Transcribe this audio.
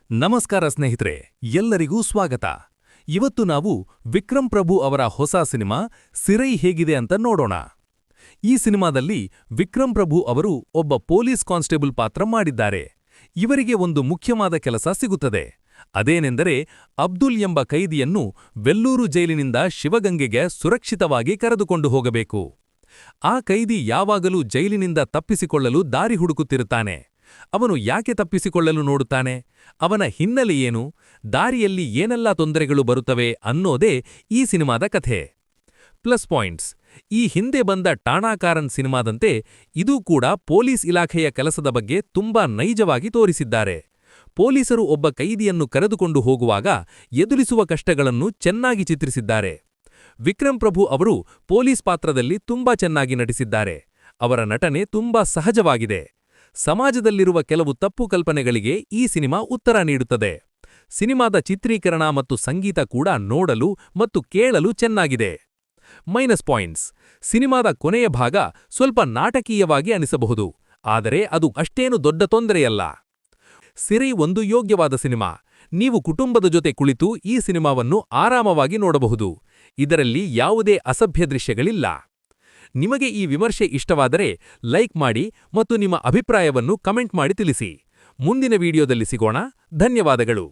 ನಮಸ್ಕಾರ ಸ್ನೇಹಿತರೆ, ಎಲ್ಲರಿಗೂ ಸ್ವಾಗತ. ಇವತ್ತು ನಾವು ವಿಕ್ರಮ್ ಪ್ರಭು ಅವರ ಹೊಸ ಸಿನಿಮಾ ಸಿರೈ ಹೇಗಿದೆ ಅಂತ ನೋಡೋಣ. ಈ ಸಿನಿಮಾದಲ್ಲಿ ವಿಕ್ರಮ್ ಪ್ರಭು ಅವರು ಒಬ್ಬ ಪೊಲೀಸ್ ಕಾನ್ಸ್ಟೇಬಲ್ ಪಾತ್ರ ಮಾಡಿದ್ದಾರೆ. ಇವರಿಗೆ ಒಂದು ಮುಖ್ಯವಾದ ಕೆಲಸ ಸಿಗುತ್ತದೆ. ಅದೇನೆಂದರೆ ಅಬ್ದುಲ್ ಎಂಬ ಕೈದಿಯನ್ನು ವೆಲ್ಲೂರು ಜೈಲಿನಿಂದ ಶಿವಗಂಗೆಗೆ ಸುರಕ್ಷಿತವಾಗಿ ಕರೆದುಕೊಂಡು ಹೋಗಬೇಕು. ಆ ಕೈದಿ ಯಾವಾಗಲೂ ಜೈಲಿನಿಂದ ತಪ್ಪಿಸಿಕೊಳ್ಳಲು ದಾರಿ ಹುಡುಕುತ್ತಿರುತ್ತಾನೆ. ಅವನು ಯಾಕೆ ತಪ್ಪಿಸಿಕೊಳ್ಳಲು ನೋಡುತ್ತಾನೆ, ಅವನ ಹಿನ್ನೆಲೆ ಏನು, ದಾರಿಯಲ್ಲಿ ಏನೆಲ್ಲಾ ತೊಂದರೆಗಳು ಬರುತ್ತವೆ ಅನ್ನೋದೇ ಈ ಸಿನಿಮಾದ ಕಥೆ. ಪ್ಲಸ್ ಪಾಯಿಂಟ್ಸ್: ಈ ಹಿಂದೆ ಬಂದ ಟಾಣಾಕಾರನ್ ಸಿನಿಮಾದಂತೆ ಇದೂ ಕೂಡ ಪೊಲೀಸ್ ಇಲಾಖೆಯ ಕೆಲಸದ ಬಗ್ಗೆ ತುಂಬಾ ನೈಜವಾಗಿ ತೋರಿಸಿದ್ದಾರೆ. ಪೊಲೀಸರು ಒಬ್ಬ ಕೈದಿಯನ್ನು ಕರೆದುಕೊಂಡು ಹೋಗುವಾಗ ಎದುರಿಸುವ ಕಷ್ಟಗಳನ್ನು ಚೆನ್ನಾಗಿ ಚಿತ್ರಿಸಿದ್ದಾರೆ. ವಿಕ್ರಮ್ ಪ್ರಭು ಅವರು ಪೊಲೀಸ್ ಪಾತ್ರದಲ್ಲಿ ತುಂಬಾ ಚೆನ್ನಾಗಿ ನಟಿಸಿದ್ದಾರೆ. ಅವರ ನಟನೆ ತುಂಬಾ ಸಹಜವಾಗಿದೆ. ಸಮಾಜದಲ್ಲಿರುವ ಕೆಲವು ತಪ್ಪು ಕಲ್ಪನೆಗಳಿಗೆ ಈ ಸಿನಿಮಾ ಉತ್ತರ ನೀಡುತ್ತದೆ. ಸಿನಿಮಾದ ಚಿತ್ರೀಕರಣ ಮತ್ತು ಸಂಗೀತ ಕೂಡ ನೋಡಲು ಮತ್ತು ಕೇಳಲು ಚೆನ್ನಾಗಿದೆ. ಮೈನಸ್ ಪಾಯಿಂಟ್ಸ್: ಸಿನಿಮಾದ ಕೊನೆಯ ಭಾಗ ಸ್ವಲ್ಪ ನಾಟಕೀಯವಾಗಿ ಅನಿಸಬಹುದು, ಆದರೆ ಅದು ಅಷ್ಟೇನು ದೊಡ್ಡ ತೊಂದರೆಯಲ್ಲ. ಸಿರೈ ಒಂದು ಯೋಗ್ಯವಾದ ಸಿನಿಮಾ. ನೀವು ಕುಟುಂಬದ ಜೊತೆ ಕುಳಿತು ಈ ಸಿನಿಮಾವನ್ನು ಆರಾಮವಾಗಿ ನೋಡಬಹುದು. ಇದರಲ್ಲಿ ಯಾವುದೇ ಅಸಭ್ಯ ದೃಶ್ಯಗಳಿಲ್ಲ. ನಿಮಗೆ ಈ ವಿಮರ್ಶೆ ಇಷ್ಟವಾದರೆ ಲೈಕ್ ಮಾಡಿ ಮತ್ತು ನಿಮ್ಮ ಅಭಿಪ್ರಾಯವನ್ನು ಕಮೆಂಟ್ ಮಾಡಿ ತಿಳಿಸಿ. ಮುಂದಿನ ವಿಡಿಯೋದಲ್ಲಿ ಸಿಗೋಣ. ಧನ್ಯವಾದಗಳು.